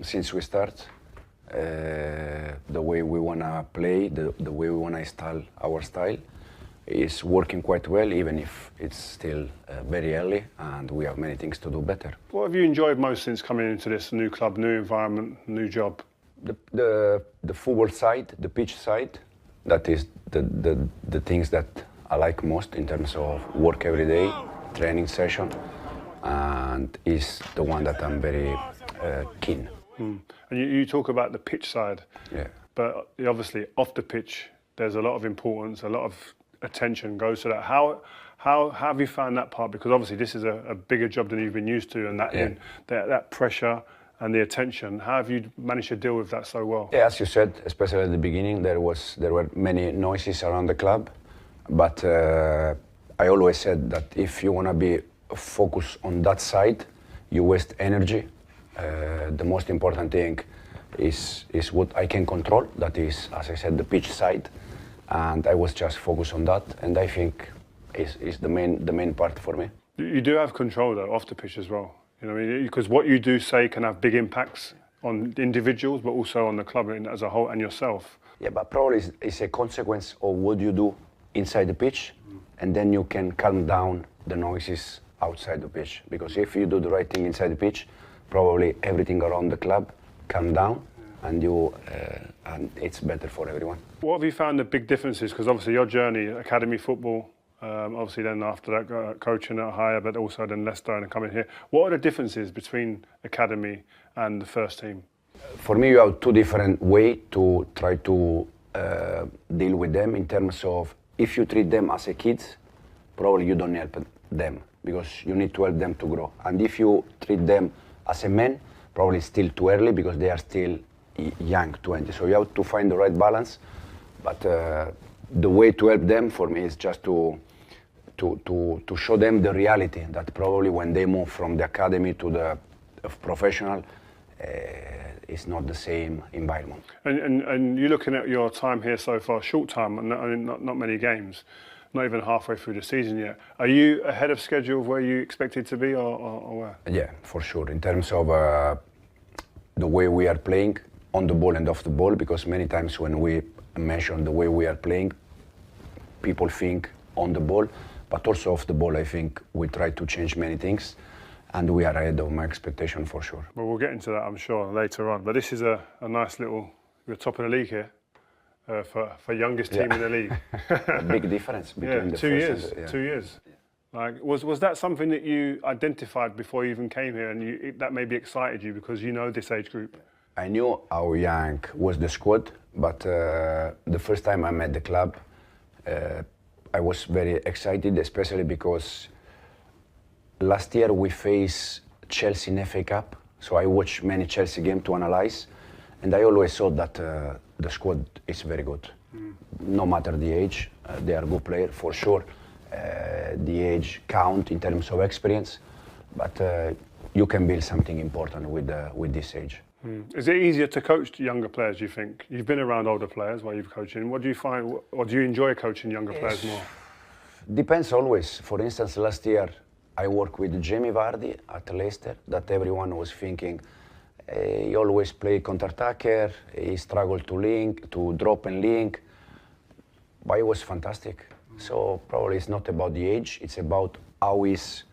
since we start. The way we want to play, the way we want to install our style is working quite well, even if it's still very early and we have many things to do better. What have you enjoyed most since coming into this new club, new environment, new job? The football side, the pitch side, that is the things that I like most in terms of work every day, training session, and is the one that I'm very keen. And you talk about the pitch side, Yeah. but obviously off the pitch, there's a lot of importance, a lot of attention goes to that. How have you found that part? Because obviously this is a bigger job than you've been used to, and that pressure and the attention. How have you managed to deal with that so well? Yeah, as you said, especially at the beginning, there were many noises around the club, but I always said that if you want to be focused on that side, you waste energy. The most important thing is what I can control. That is, as I said, the pitch side, and I was just focused on that, and I think is the main part for me. You do have control though off the pitch as well. You know, because what you do say can have big impacts on individuals, but also on the club as a whole and yourself. Yeah, but probably it's a consequence of what you do inside the pitch, and then you can calm down the noises outside the pitch. Because if you do the right thing inside the pitch, probably everything around the club calm down, and and it's better for everyone. What have you found the big differences? Because obviously your journey, academy football, obviously then after that coaching at higher, but also then Leicester and coming here. What are the differences between academy and the first team? For me, you have two different ways to try to deal with them in terms of if you treat them as a kids, probably you don't help them because you need to help them to grow. And if you treat them as a man, probably it's still too early because they are still young, 20. So you have to find the right balance. But the way to help them for me is just to show them the reality that probably when they move from the academy to the professional, it's not the same environment. And you're looking at your time here so far, short time, and not many games, not even halfway through the season yet. Are you ahead of schedule of where you expected to be or where? Yeah, for sure. In terms of the way we are playing on the ball and off the ball, because many times when we mention the way we are playing, people think on the ball, but also off the ball, I think we try to change many things, and we are ahead of my expectation for sure. Well, we'll get into that, I'm sure, later on. But this is a nice little, we're top of the league here for youngest team in the league. A big difference between the 2 years. first and 2 years. Like, was that something that you identified before you even came here, and that maybe excited you because you know this age group? I knew how young was the squad, but the first time I met the club, I was very excited, especially because last year we faced Chelsea in FA Cup, so I watched many Chelsea games to analyze, and I always thought that the squad is very good. No matter the age, they are good players for sure. The age count in terms of experience, but you can build something important with this age. Is it easier to coach younger players, do you think? You've been around older players while you've coached. What do you find, or do you enjoy coaching younger players more? Depends always. For instance, last year I worked with Jamie Vardy at Leicester, that everyone was thinking he always play counter-attacker, he struggled to drop and link, but it was fantastic. So probably it's not about the age, it's about how is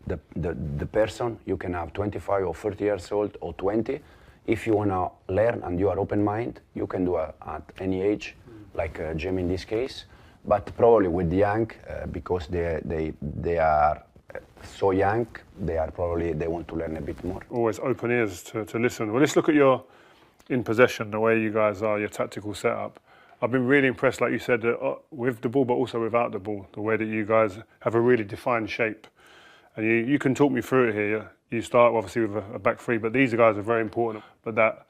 the person. You can have 25 or 30 years old or 20. If you want to learn and you are open-minded, you can do it at any age, like Jim in this case. But probably with the young, because they are so young, they want to learn a bit more. Always open ears to listen. Well, let's look at your in possession, the way you guys are, your tactical setup. I've been really impressed, like you said, with the ball, but also without the ball, the way that you guys have a really defined shape. And you can talk me through it here. You start obviously with a back three, but these guys are very important. But that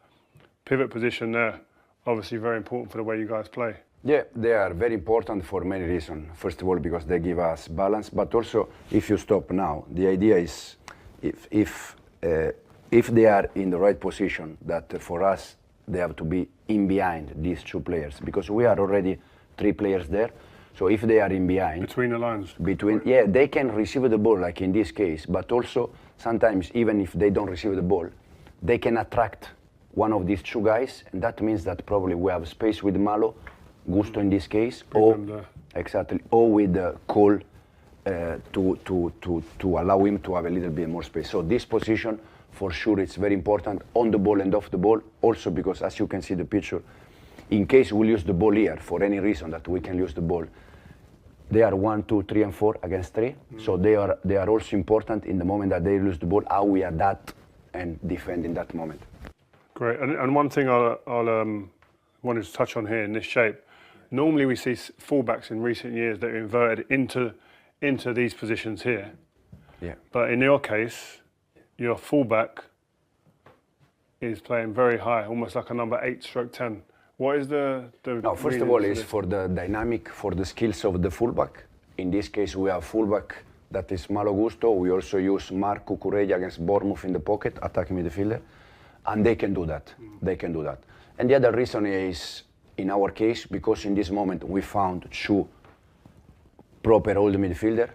pivot position there, obviously very important for the way you guys play. Yeah, they are very important for many reasons. First of all, because they give us balance, but also if you stop now, the idea is if they are in the right position, that for us they have to be in behind these two players, because we are already 3 players there. So if they are in behind, between the lines, they can receive the ball, like in this case. But also sometimes, even if they don't receive the ball, they can attract one of these two guys, and that means that probably we have space with Malo, Gusto in this case, or exactly, or with Cole to allow him to have a little bit more space. So this position, for sure, it's very important on the ball and off the ball. Also because, as you can see the picture, in case we lose the ball here for any reason that we can lose the ball, they are 1, 2, 3, and 4 against 3. So they are also important in the moment that they lose the ball, how we adapt and defend in that moment. Great. And one thing I wanted to touch on here in this shape. Normally we see fullbacks in recent years that are inverted into these positions here. Yeah. But in your case, your fullback is playing very high, almost like a number 8/10. What is the no, first of all, it's for the dynamic, for the skills of the fullback. In this case, we have fullback that is Malo Gusto. We also use Marc Cucurella against Bournemouth in the pocket, attacking midfielder, and they can do that. They can do that. And the other reason is, in our case, because in this moment we found two proper old midfielder.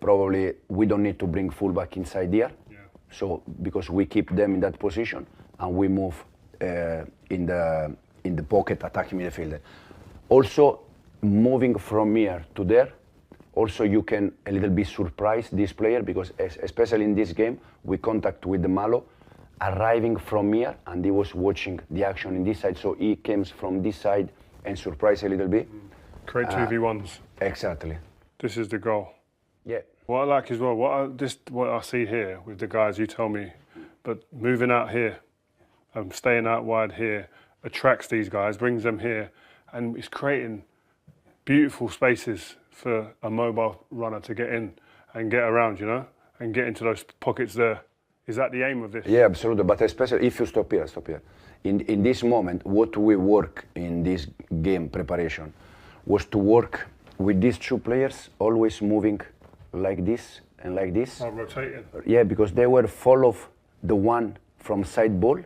Probably we don't need to bring fullback inside here. Yeah. So because we keep them in that position and we move in the pocket attacking midfielder. Also, moving from here to there, also you can a little bit surprise this player because especially in this game, we contact with the Malo arriving from here and he was watching the action in this side. So he came from this side and surprised a little bit. Create 2v1s. Exactly. This is the goal. Yeah. What I like as well, what I see here with the guys, you tell me, but moving out here, staying out wide here, attracts these guys, brings them here, and it's creating beautiful spaces for a mobile runner to get in and get around, you know, and get into those pockets there. Is that the aim of this? Yeah, absolutely. But especially if you stop here. In this moment, what we work in this game preparation was to work with these two players, always moving like this and like this. Oh, rotating. Yeah, because they were follow the one from side ball.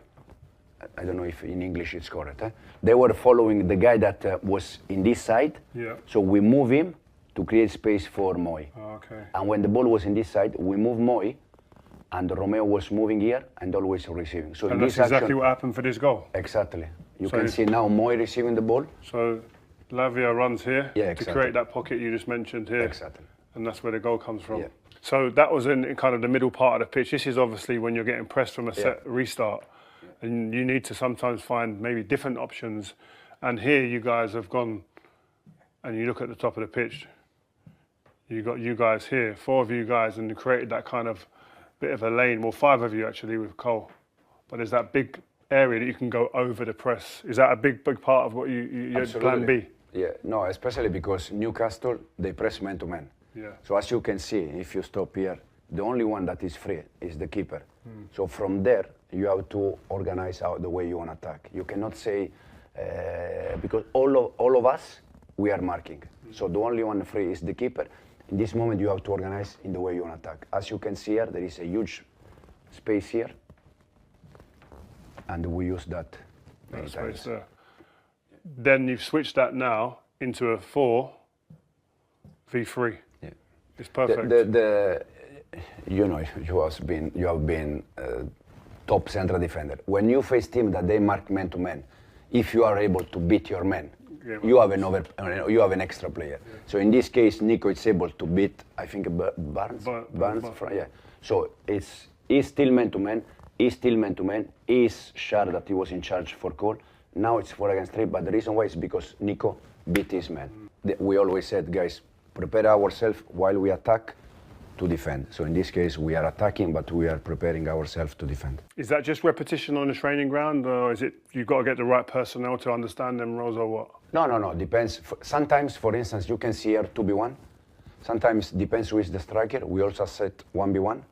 I don't know if in English it's correct. They were following the guy that was in this side. Yeah. So we move him to create space for Moy. Oh, okay. And when the ball was in this side, we move Moy, and Romeo was moving here and always receiving. So and in that's this exactly action, what happened for this goal. Exactly. You can see now Moy receiving the ball. So Lavia runs here exactly. to create that pocket you just mentioned here. Exactly. And that's where the goal comes from. Yeah. So that was in kind of the middle part of the pitch. This is obviously when you're getting pressed from a set restart. And you need to sometimes find maybe different options. And here you guys have gone, and you look at the top of the pitch, you got you guys here, 4 of you guys, and you created that kind of bit of a lane. Well, 5 of you actually with Cole. But there's that big area that you can go over the press. Is that a big part of what you plan B? Yeah, no, especially because Newcastle, they press man to man. Yeah. So as you can see, if you stop here, the only one that is free is the keeper. So from there, you have to organize out the way you want to attack. You cannot say, because all of us, we are marking. So the only one free is the keeper. In this moment, you have to organize in the way you want to attack. As you can see here, there is a huge space here. And we use that many times. There. Then you've switched that now into a 4-v-3. Yeah. It's perfect. You know, you have been top central defender. When you face team that they mark man to man, if you are able to beat your man, you have an extra player. Yeah. So in this case, Nico is able to beat, I think, Barnes. Yeah. So he's still man to man. He's still man to man. He's sure that he was in charge for goal. Now it's 4 against 3, but the reason why is because Nico beat his man. We always said, guys, prepare ourselves while we attack to defend. So in this case, we are attacking, but we are preparing ourselves to defend. Is that just repetition on the training ground, or is it you've got to get the right personnel to understand them roles, or what? No. Depends. Sometimes, for instance, you can see here 2v1. Sometimes depends who is the striker. We also set 1v1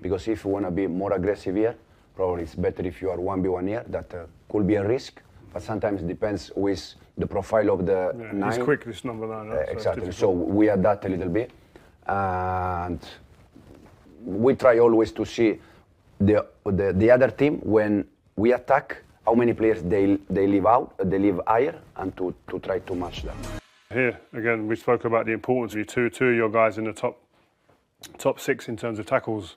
because if you want to be more aggressive here, probably it's better if you are 1v1 here. That could be a risk. But sometimes it depends with the profile of the 9. He's quick, this number 9. Right? Exactly. So we adapt a little bit. And we try always to see the other team when we attack, how many players they leave higher, and to try to match them. Here, again, we spoke about the importance of two of your guys in the top 6 in terms of tackles.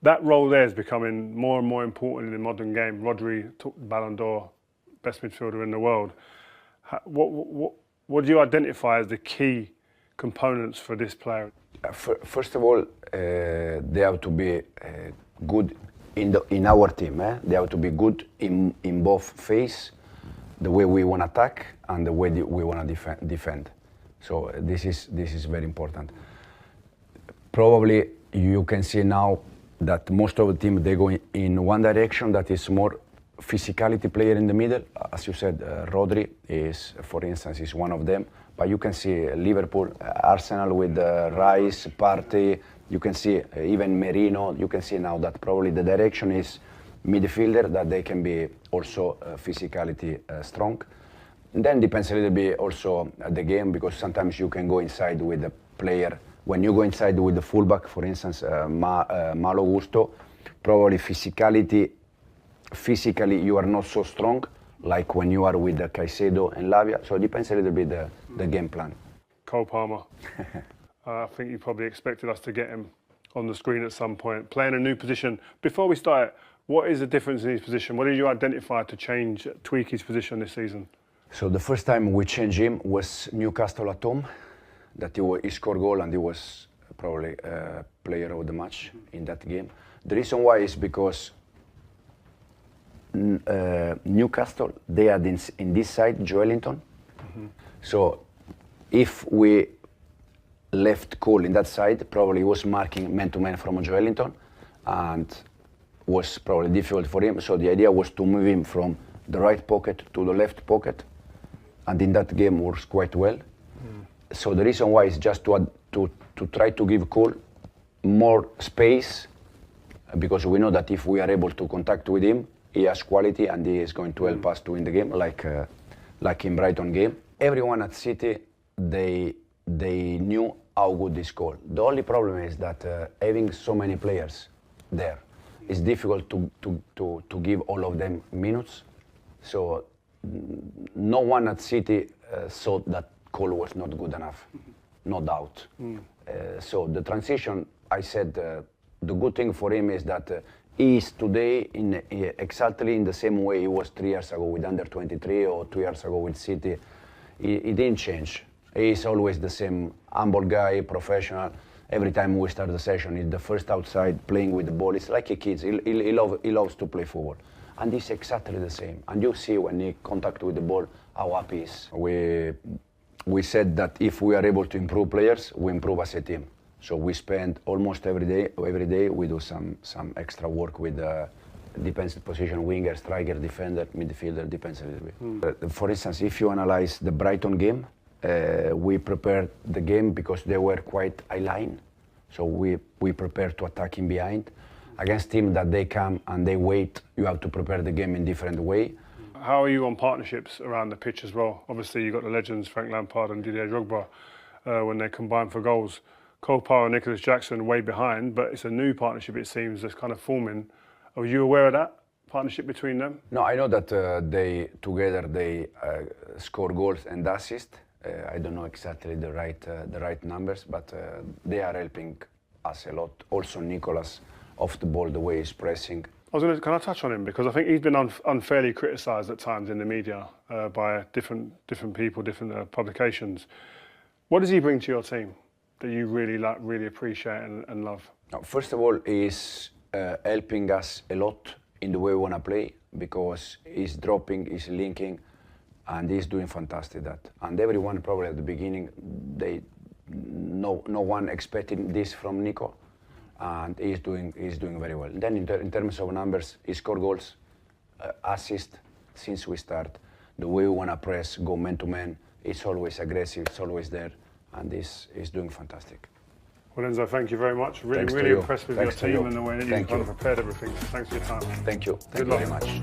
That role there is becoming more and more important in the modern game. Rodri took the Ballon d'Or, best midfielder in the world. What do you identify as the key components for this player? First of all, they have to be good in our team. They have to be good in both phases, the way we want to attack and the way we want to defend. So this is very important. Probably you can see now that most of the team, they go in one direction, that is more physicality player in the middle. As you said, Rodri is, for instance, is one of them. But you can see Liverpool, Arsenal with Rice, Partey. You can see even Merino. You can see now that probably the direction is midfielder, that they can be also physicality strong. And then depends a little bit also at the game, because sometimes you can go inside with the player. When you go inside with the fullback, for instance, Malo Gusto, probably physically you are not so strong like when you are with Caicedo and Lavia. So it depends a little bit the game plan. Cole Palmer. I think you probably expected us to get him on the screen at some point, playing a new position. Before we start, what is the difference in his position? What did you identify to tweak his position this season? So the first time we changed him was Newcastle at home, that he scored goal and he was probably player of the match in that game. The reason why is because Newcastle, they had in this side Joelinton. So if we left Cole in that side, probably he was marking man-to-man from Joelinton and was probably difficult for him. So the idea was to move him from the right pocket to the left pocket, and in that game works quite well. So the reason why is just to try to give Cole more space, because we know that if we are able to contact with him, he has quality and he is going to help us to win the game, like in Brighton game. Everyone at City, they knew how good this goal. The only problem is that having so many players there, it's difficult to give all of them minutes. So no one at City thought that Cole was not good enough, no doubt. So the transition, I said, the good thing for him is that he is today exactly in the same way he was 3 years ago with under 23 or 2 years ago with City. He didn't change. He is always the same humble guy, professional. Every time we start the session, he's the first outside playing with the ball. It's like a kid. He loves to play football. And he's exactly the same. And you see when he contact with the ball how happy he is. We said that if we are able to improve players, we improve as a team. So we spend almost every day we do some extra work with defensive position, winger, striker, defender, midfielder, depends a little bit. For instance, if you analyze the Brighton game, we prepared the game because they were quite high line. So we prepared to attack in behind. Against teams that they come and they wait, you have to prepare the game in different way. How are you on partnerships around the pitch as well? Obviously, you've got the legends, Frank Lampard and Didier Drogba, when they combine for goals. Cole Palmer and Nicholas Jackson way behind, but it's a new partnership, it seems, that's kind of forming. Are you aware of that partnership between them? No, I know that they score goals and assists. I don't know exactly the right numbers, but they are helping us a lot. Also, Nicholas off the ball, the way he's pressing. Can I touch on him? Because I think he's been unfairly criticised at times in the media by different people, different publications. What does he bring to your team that you really appreciate and love? First of all, he's helping us a lot in the way we want to play, because he's dropping, he's linking, and he's doing fantastic that. And everyone probably at the beginning, no one expected this from Nico, and he's doing very well. Then in terms of numbers, he scored goals, assists since we start. The way we want to press, go man to man, it's always aggressive, it's always there, and he's doing fantastic. Well, Enzo, thank you very much. Really impressed with your team and the way that you've kind of prepared everything. Thanks for your time. Thank you. Thank you very much.